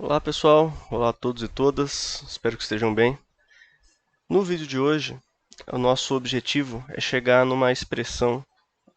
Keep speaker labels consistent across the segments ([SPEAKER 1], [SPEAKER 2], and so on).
[SPEAKER 1] Olá pessoal, olá a todos e todas, espero que estejam bem. No vídeo de hoje, o nosso objetivo é chegar numa expressão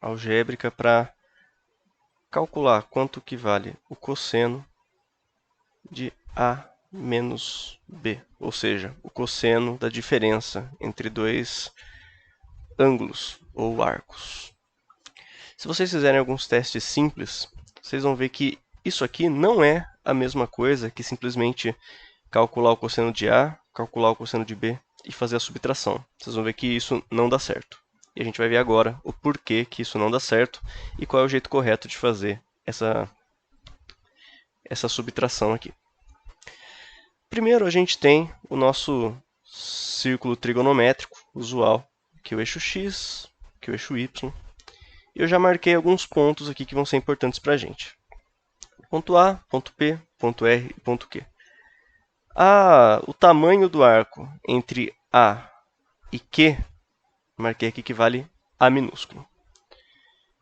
[SPEAKER 1] algébrica para calcular quanto que vale o cosseno de A menos B, ou seja, o cosseno da diferença entre dois ângulos ou arcos. Se vocês fizerem alguns testes simples, vocês vão ver que isso aqui não é a mesma coisa que simplesmente calcular o cosseno de A, calcular o cosseno de B e fazer a subtração. Vocês vão ver que isso não dá certo. E a gente vai ver agora o porquê que isso não dá certo e qual é o jeito correto de fazer essa subtração aqui. Primeiro a gente tem o nosso círculo trigonométrico usual, que é o eixo x, que é o eixo y. E eu já marquei alguns pontos aqui que vão ser importantes para a gente. Ponto A, ponto P, ponto R e ponto Q. O tamanho do arco entre A e Q, marquei aqui que vale A minúsculo.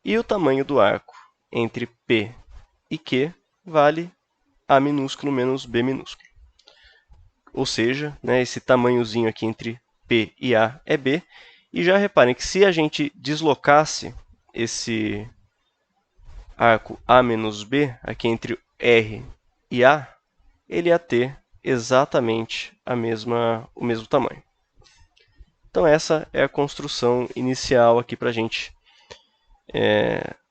[SPEAKER 1] E o tamanho do arco entre P e Q vale A minúsculo menos B minúsculo. Ou seja, esse tamanhozinho aqui entre P e A é B. E já reparem que se a gente deslocasse esse arco A menos B, aqui entre R e A, ele ia ter exatamente o mesmo tamanho. Então essa é a construção inicial aqui para a gente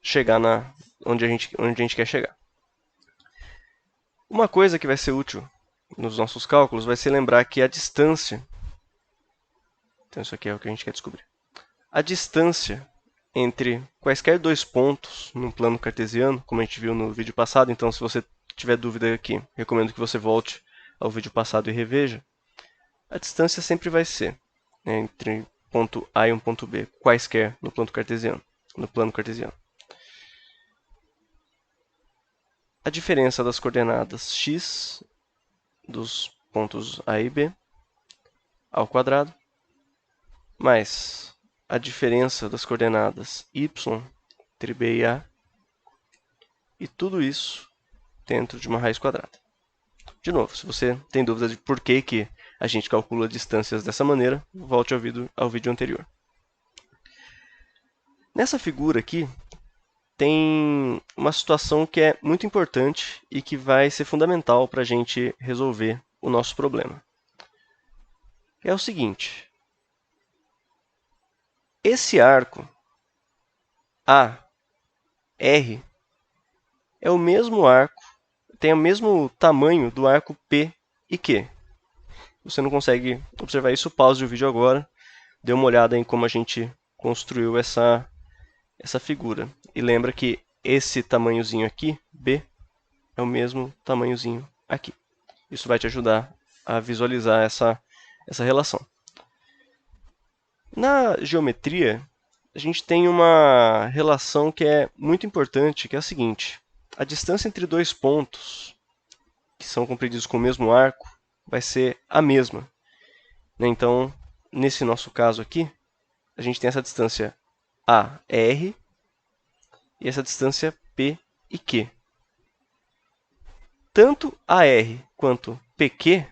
[SPEAKER 1] chegar onde a gente quer chegar. Uma coisa que vai ser útil nos nossos cálculos vai ser lembrar que a distância, então isso aqui é o que a gente quer descobrir, a distância entre quaisquer dois pontos num plano cartesiano, como a gente viu no vídeo passado, então se você tiver dúvida aqui, recomendo que você volte ao vídeo passado e reveja, a distância sempre vai ser entre ponto A e um ponto B, quaisquer no plano cartesiano. A diferença das coordenadas x dos pontos A e B ao quadrado, mais a diferença das coordenadas y entre B e A, e tudo isso dentro de uma raiz quadrada. De novo, se você tem dúvidas de por que a gente calcula distâncias dessa maneira, volte ao vídeo anterior. Nessa figura aqui, tem uma situação que é muito importante e que vai ser fundamental para a gente resolver o nosso problema. É o seguinte: esse arco AR é o mesmo arco, tem o mesmo tamanho do arco P e Q. Você não consegue observar isso, pause o vídeo agora, dê uma olhada em como a gente construiu essa figura. E lembra que esse tamanhozinho aqui, B, é o mesmo tamanhozinho aqui. Isso vai te ajudar a visualizar essa relação. Na geometria, a gente tem uma relação que é muito importante, que é a seguinte: a distância entre dois pontos que são compreendidos com o mesmo arco vai ser a mesma. Então, nesse nosso caso aqui, a gente tem essa distância AR e essa distância P e Q. Tanto AR quanto PQ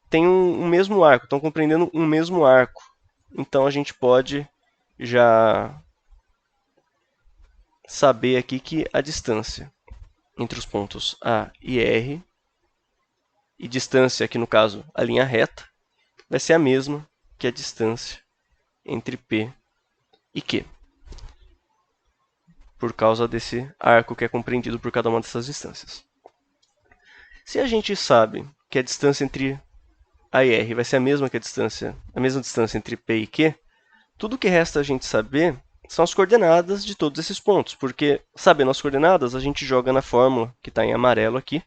[SPEAKER 1] têm um mesmo arco, estão compreendendo um mesmo arco. Então a gente pode já saber aqui que a distância entre os pontos A e R, e distância aqui no caso a linha reta, vai ser a mesma que a distância entre P e Q, por causa desse arco que é compreendido por cada uma dessas distâncias. Se a gente sabe que a distância entre A e R vai ser a mesma distância entre P e Q, tudo que resta a gente saber são as coordenadas de todos esses pontos, porque sabendo as coordenadas, a gente joga na fórmula que está em amarelo aqui,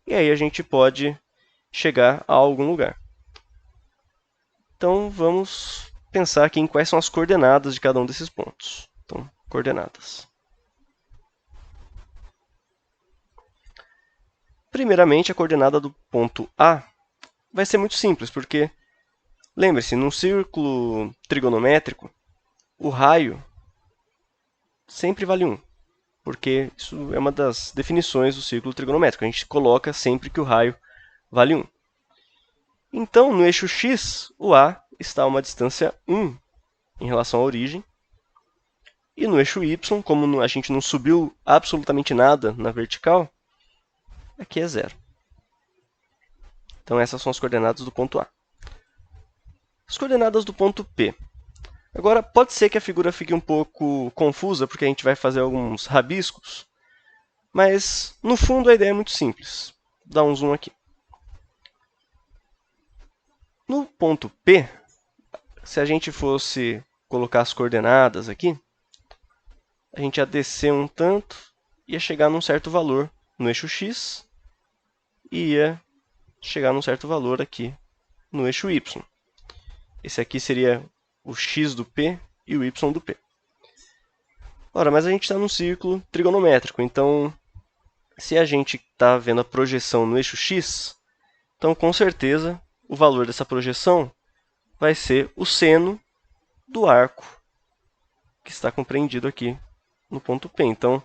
[SPEAKER 1] e aí a gente pode chegar a algum lugar. Então vamos pensar aqui em quais são as coordenadas de cada um desses pontos. Então, coordenadas. Primeiramente, a coordenada do ponto A vai ser muito simples, porque, lembre-se, num círculo trigonométrico, o raio sempre vale 1. porque isso é uma das definições do círculo trigonométrico. A gente coloca sempre que o raio vale 1. Então, no eixo x, o A está a uma distância 1 em relação à origem. E no eixo y, como a gente não subiu absolutamente nada na vertical, aqui é 0. Então, essas são as coordenadas do ponto A. As coordenadas do ponto P. Agora, pode ser que a figura fique um pouco confusa, porque a gente vai fazer alguns rabiscos, mas, no fundo, a ideia é muito simples. Vou dar um zoom aqui. No ponto P, se a gente fosse colocar as coordenadas aqui, a gente ia descer um tanto, ia chegar num certo valor no eixo x e ia chegar num certo valor aqui no eixo y. Esse aqui seria o x do P e o y do P. Ora, mas a gente está num círculo trigonométrico, então se a gente está vendo a projeção no eixo x, então com certeza o valor dessa projeção vai ser o seno do arco que está compreendido aqui no ponto P. Então,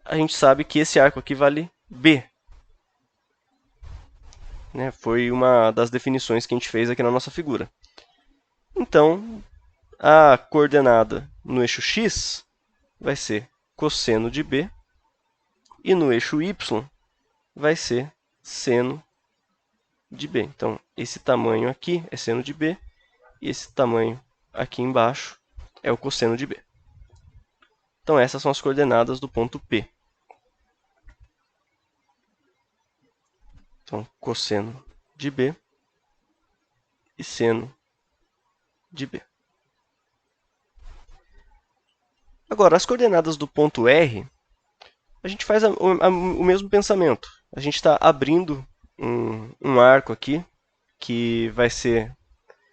[SPEAKER 1] a gente sabe que esse arco aqui vale B. Foi uma das definições que a gente fez aqui na nossa figura. Então, a coordenada no eixo x vai ser cosseno de B, e no eixo y vai ser seno de B. Então, esse tamanho aqui é seno de B, e esse tamanho aqui embaixo é o cosseno de B. Então, essas são as coordenadas do ponto P. Então, cosseno de B e seno de B. Agora, as coordenadas do ponto R, a gente faz o mesmo pensamento. A gente está abrindo um arco aqui, que vai ser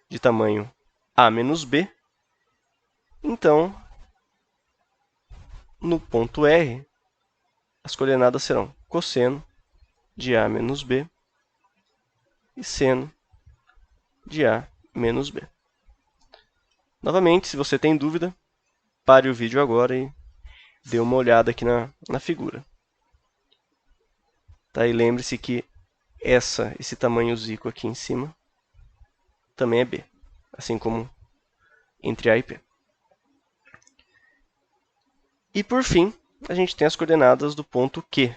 [SPEAKER 1] de tamanho A menos B. Então, no ponto R, as coordenadas serão cosseno de A menos B e seno de A menos B. Novamente, se você tem dúvida, pare o vídeo agora e dê uma olhada aqui na figura. Tá? E lembre-se que esse tamanho zico aqui em cima também é B, assim como entre A e P. E por fim, a gente tem as coordenadas do ponto Q.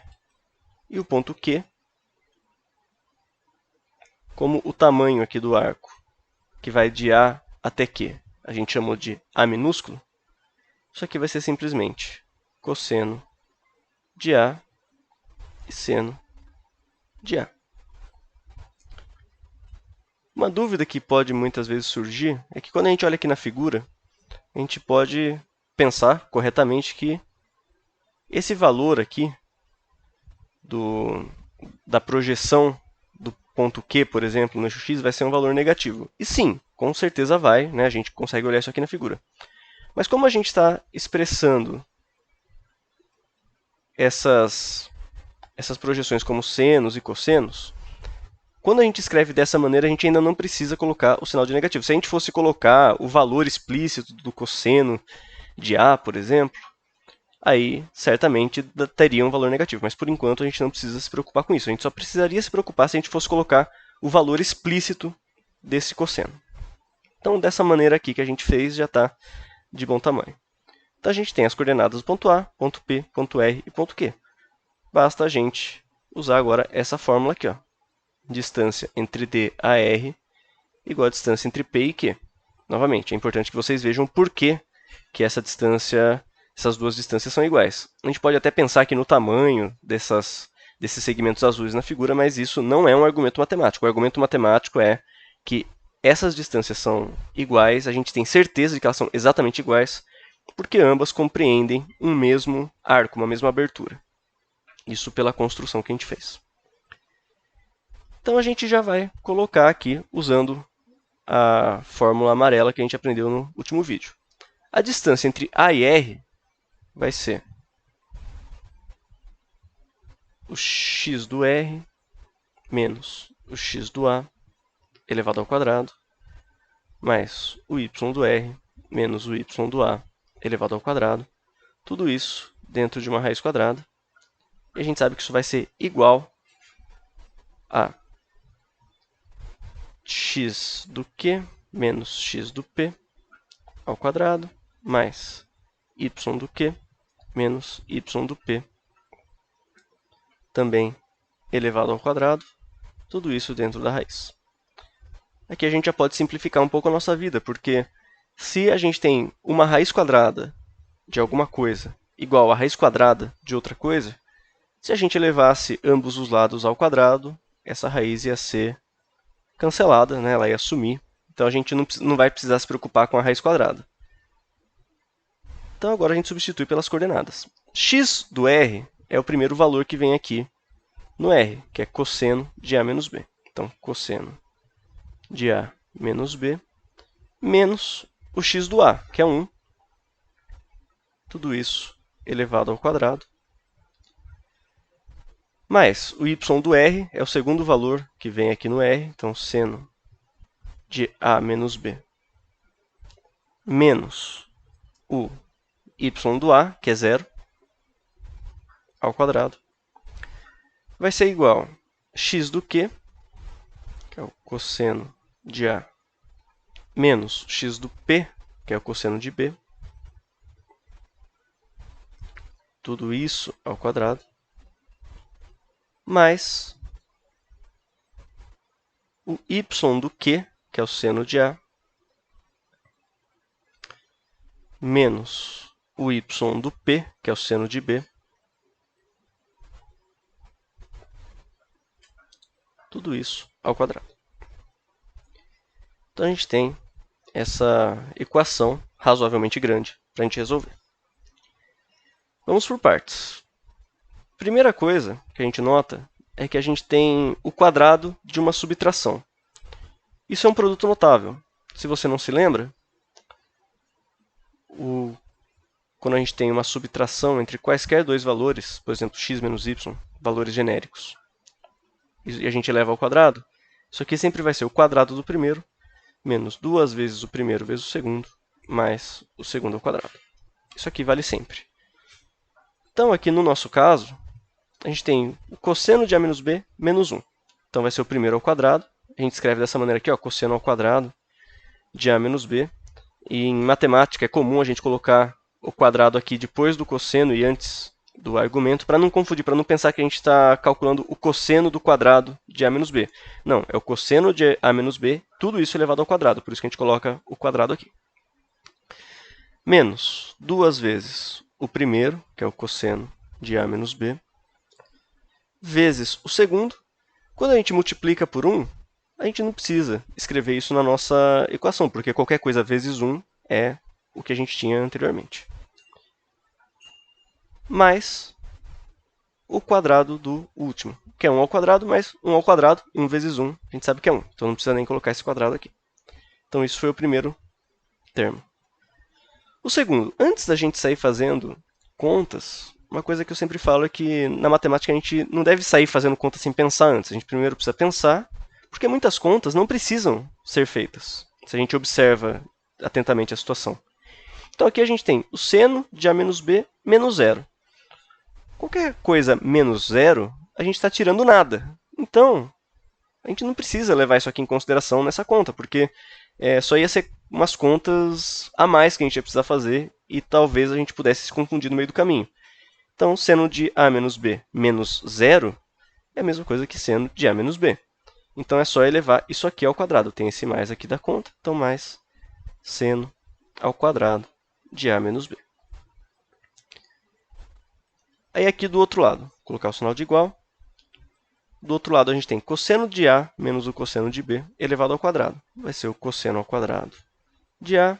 [SPEAKER 1] E o ponto Q, como o tamanho aqui do arco, que vai de A até Q, a gente chamou de A minúsculo, isso aqui vai ser simplesmente cosseno de A e seno de A. Uma dúvida que pode muitas vezes surgir é que quando a gente olha aqui na figura, a gente pode pensar corretamente que esse valor aqui da projeção do ponto Q, por exemplo, no eixo x, vai ser um valor negativo. E sim, com certeza vai, a gente consegue olhar isso aqui na figura. Mas como a gente está expressando essas projeções como senos e cossenos, quando a gente escreve dessa maneira, a gente ainda não precisa colocar o sinal de negativo. Se a gente fosse colocar o valor explícito do cosseno de A, por exemplo, aí certamente teria um valor negativo. Mas por enquanto a gente não precisa se preocupar com isso. A gente só precisaria se preocupar se a gente fosse colocar o valor explícito desse cosseno. Então, dessa maneira aqui que a gente fez, já está de bom tamanho. Então, a gente tem as coordenadas do ponto A, ponto P, ponto R e ponto Q. Basta a gente usar agora essa fórmula aqui, ó. Distância entre D a R igual a distância entre P e Q. Novamente, é importante que vocês vejam por que essas duas distâncias são iguais. A gente pode até pensar aqui no tamanho desses segmentos azuis na figura, mas isso não é um argumento matemático. O argumento matemático é que essas distâncias são iguais, a gente tem certeza de que elas são exatamente iguais, porque ambas compreendem um mesmo arco, uma mesma abertura. Isso pela construção que a gente fez. Então a gente já vai colocar aqui usando a fórmula amarela que a gente aprendeu no último vídeo. A distância entre A e R vai ser o x do R menos o x do A elevado ao quadrado, mais o y do R menos o y do A elevado ao quadrado, tudo isso dentro de uma raiz quadrada. E a gente sabe que isso vai ser igual a x do q menos x do p ao quadrado mais y do q menos y do p também elevado ao quadrado, tudo isso dentro da raiz. Aqui a gente já pode simplificar um pouco a nossa vida, porque se a gente tem uma raiz quadrada de alguma coisa igual a raiz quadrada de outra coisa, se a gente levasse ambos os lados ao quadrado, essa raiz ia ser cancelada, né? Ela ia sumir. Então a gente não vai precisar se preocupar com a raiz quadrada. Então agora a gente substitui pelas coordenadas. X do R é o primeiro valor que vem aqui no R, que é cosseno de A menos B. Então, cosseno de A menos B, menos o x do A, que é 1. Tudo isso elevado ao quadrado. Mais o y do R é o segundo valor que vem aqui no R. Então, seno de A menos B, menos o y do A, que é 0, ao quadrado. Vai ser igual a x do Q, que é o cosseno de A, menos x do P, que é o cosseno de B. Tudo isso ao quadrado. Mais o y do Q, que é o seno de A, menos o y do P, que é o seno de B. Tudo isso ao quadrado. Então a gente tem essa equação razoavelmente grande para a gente resolver. Vamos por partes. Primeira coisa que a gente nota é que a gente tem o quadrado de uma subtração. Isso é um produto notável. Se você não se lembra, quando a gente tem uma subtração entre quaisquer dois valores, por exemplo, x menos y, valores genéricos, e a gente eleva ao quadrado, isso aqui sempre vai ser o quadrado do primeiro, menos 2 vezes o primeiro vezes o segundo, mais o segundo ao quadrado. Isso aqui vale sempre. Então, aqui no nosso caso, a gente tem o cosseno de A menos B menos 1. Então, vai ser o primeiro ao quadrado. A gente escreve dessa maneira aqui, ó, cosseno ao quadrado de A menos B. E em matemática é comum a gente colocar o quadrado aqui depois do cosseno e antes do argumento, para não confundir, para não pensar que a gente está calculando o cosseno do quadrado de A menos B. Não, é o cosseno de A menos B, tudo isso elevado ao quadrado, por isso que a gente coloca o quadrado aqui. Menos 2 vezes o primeiro, que é o cosseno de A menos B, vezes o segundo. Quando a gente multiplica por 1, a gente não precisa escrever isso na nossa equação, porque qualquer coisa vezes 1 é o que a gente tinha anteriormente. Mais o quadrado do último, que é 1 ao quadrado, mais 1 ao quadrado, 1 vezes 1, a gente sabe que é 1. Então não precisa nem colocar esse quadrado aqui. Então isso foi o primeiro termo. O segundo, antes da gente sair fazendo contas, uma coisa que eu sempre falo é que na matemática a gente não deve sair fazendo conta sem pensar antes. A gente primeiro precisa pensar, porque muitas contas não precisam ser feitas, se a gente observa atentamente a situação. Então aqui a gente tem o seno de A menos B menos 0. Qualquer coisa menos 0, a gente está tirando nada. Então, a gente não precisa levar isso aqui em consideração nessa conta, porque só ia ser umas contas a mais que a gente ia precisar fazer e talvez a gente pudesse se confundir no meio do caminho. Então, seno de A menos B menos 0 é a mesma coisa que seno de A menos B. Então, é só elevar isso aqui ao quadrado. Tem esse mais aqui da conta, então mais seno ao quadrado de A menos B. Aí aqui do outro lado, vou colocar o sinal de igual. Do outro lado, a gente tem cosseno de A menos o cosseno de B elevado ao quadrado. Vai ser o cosseno ao quadrado de A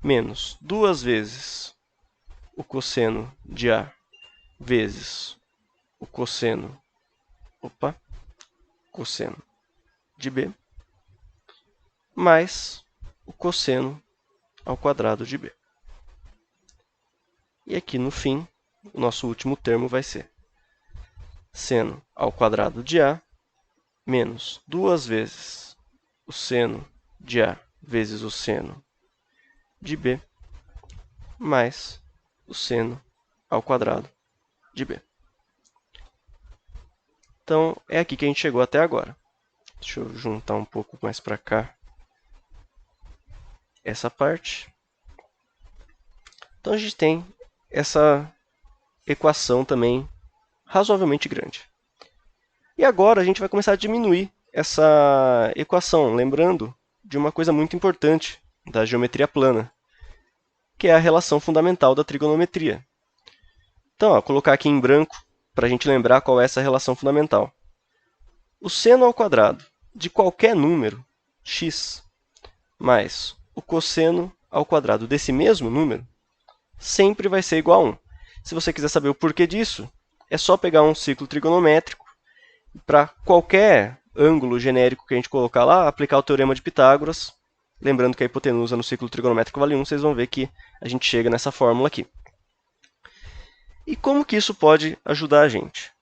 [SPEAKER 1] menos 2 vezes o cosseno de A vezes o cosseno de B mais o cosseno ao quadrado de B. E aqui no fim, o nosso último termo vai ser seno ao quadrado de A menos 2 vezes o seno de A vezes o seno de B mais o seno ao quadrado de b. Então, é aqui que a gente chegou até agora. Deixa eu juntar um pouco mais para cá essa parte. Então, a gente tem essa equação também razoavelmente grande. E agora a gente vai começar a diminuir essa equação, lembrando de uma coisa muito importante da geometria plana, que é a relação fundamental da trigonometria. Então, vou colocar aqui em branco para a gente lembrar qual é essa relação fundamental. O seno ao quadrado de qualquer número, x, mais o cosseno ao quadrado desse mesmo número, sempre vai ser igual a 1. Se você quiser saber o porquê disso, é só pegar um ciclo trigonométrico, para qualquer ângulo genérico que a gente colocar lá, aplicar o teorema de Pitágoras. Lembrando que a hipotenusa no ciclo trigonométrico vale 1, vocês vão ver que a gente chega nessa fórmula aqui. E como que isso pode ajudar a gente?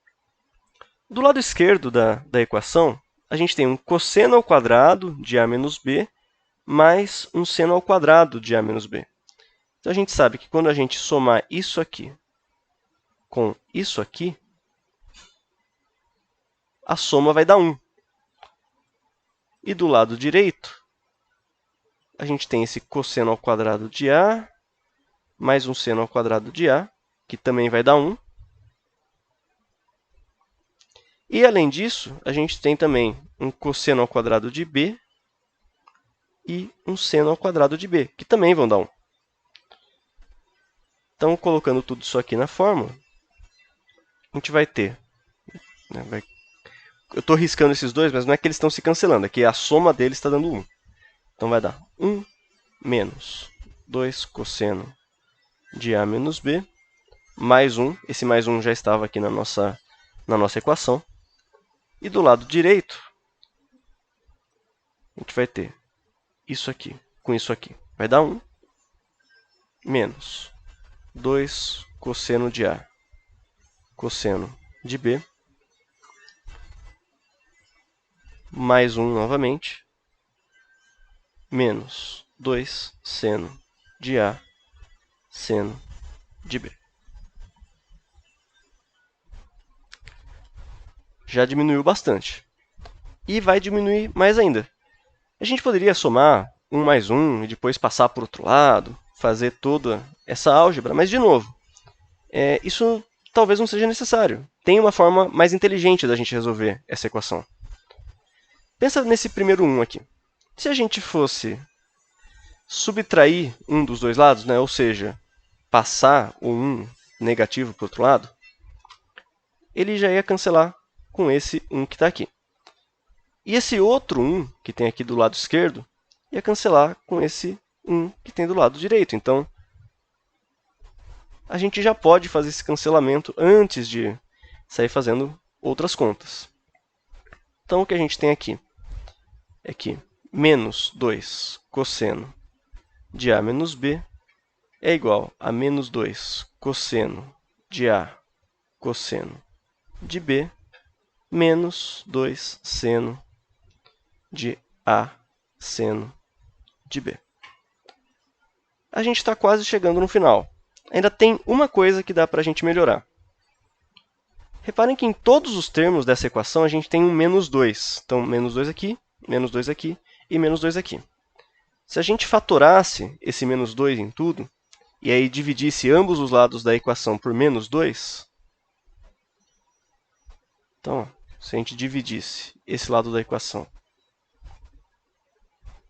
[SPEAKER 1] Do lado esquerdo da equação, a gente tem um cosseno ao quadrado de a menos b mais um seno ao quadrado de a menos b. Então, a gente sabe que quando a gente somar isso aqui com isso aqui, a soma vai dar 1. E do lado direito, a gente tem esse cosseno ao quadrado de a mais um seno ao quadrado de a, que também vai dar 1. E, além disso, a gente tem também um cosseno ao quadrado de b e um seno ao quadrado de b, que também vão dar 1. Então, colocando tudo isso aqui na fórmula, a gente vai ter... Eu estou riscando esses dois, mas não é que eles estão se cancelando, é que a soma deles está dando 1. Então, vai dar 1 menos 2 cosseno de a menos b, mais 1. Esse mais 1 já estava aqui na nossa equação. E do lado direito, a gente vai ter isso aqui com isso aqui. Vai dar 1 menos 2 cosseno de a cosseno de b, mais 1 novamente, menos 2 seno de a seno de b. Já diminuiu bastante. E vai diminuir mais ainda. A gente poderia somar 1 mais 1 e depois passar para o outro lado, fazer toda essa álgebra, mas, de novo, isso talvez não seja necessário. Tem uma forma mais inteligente da gente resolver essa equação. Pensa nesse primeiro 1 aqui. Se a gente fosse subtrair um dos dois lados, ou seja, passar o 1 negativo para o outro lado, ele já ia cancelar com esse 1 que está aqui. E esse outro 1 que tem aqui do lado esquerdo ia cancelar com esse 1 que tem do lado direito. Então, a gente já pode fazer esse cancelamento antes de sair fazendo outras contas. Então, o que a gente tem aqui é que menos 2 cosseno de a menos b é igual a menos 2 cosseno de a cosseno de b menos 2 seno de a seno de b. A gente está quase chegando no final. Ainda tem uma coisa que dá para a gente melhorar. Reparem que em todos os termos dessa equação a gente tem um menos 2. Então, menos 2 aqui e menos 2 aqui. Se a gente fatorasse esse menos 2 em tudo, e aí dividisse ambos os lados da equação por menos 2, então, se a gente dividisse esse lado da equação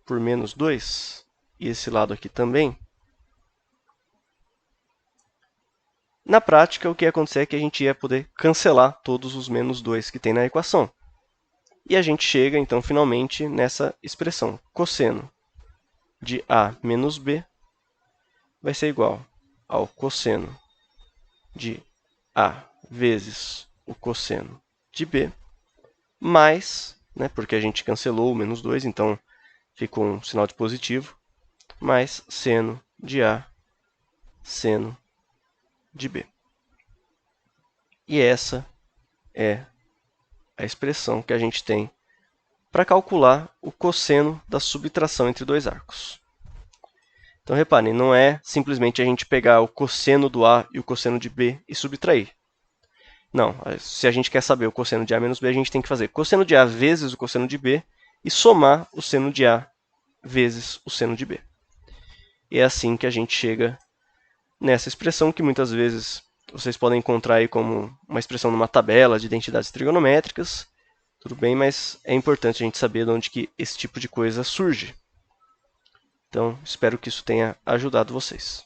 [SPEAKER 1] por menos 2, e esse lado aqui também, na prática, o que ia acontecer é que a gente ia poder cancelar todos os menos 2 que tem na equação. E a gente chega, então, finalmente, nessa expressão. Cosseno de a menos b vai ser igual ao cosseno de a vezes o cosseno de b, mais, porque a gente cancelou o menos 2, então ficou um sinal de positivo, mais seno de a seno de b. E essa é a expressão que a gente tem para calcular o cosseno da subtração entre dois arcos. Então, reparem, não é simplesmente a gente pegar o cosseno do A e o cosseno de B e subtrair. Não, se a gente quer saber o cosseno de A menos B, a gente tem que fazer cosseno de A vezes o cosseno de B e somar o seno de A vezes o seno de B. E é assim que a gente chega nessa expressão que muitas vezes vocês podem encontrar aí como uma expressão numa tabela de identidades trigonométricas. Tudo bem, mas é importante a gente saber de onde que esse tipo de coisa surge. Então, espero que isso tenha ajudado vocês.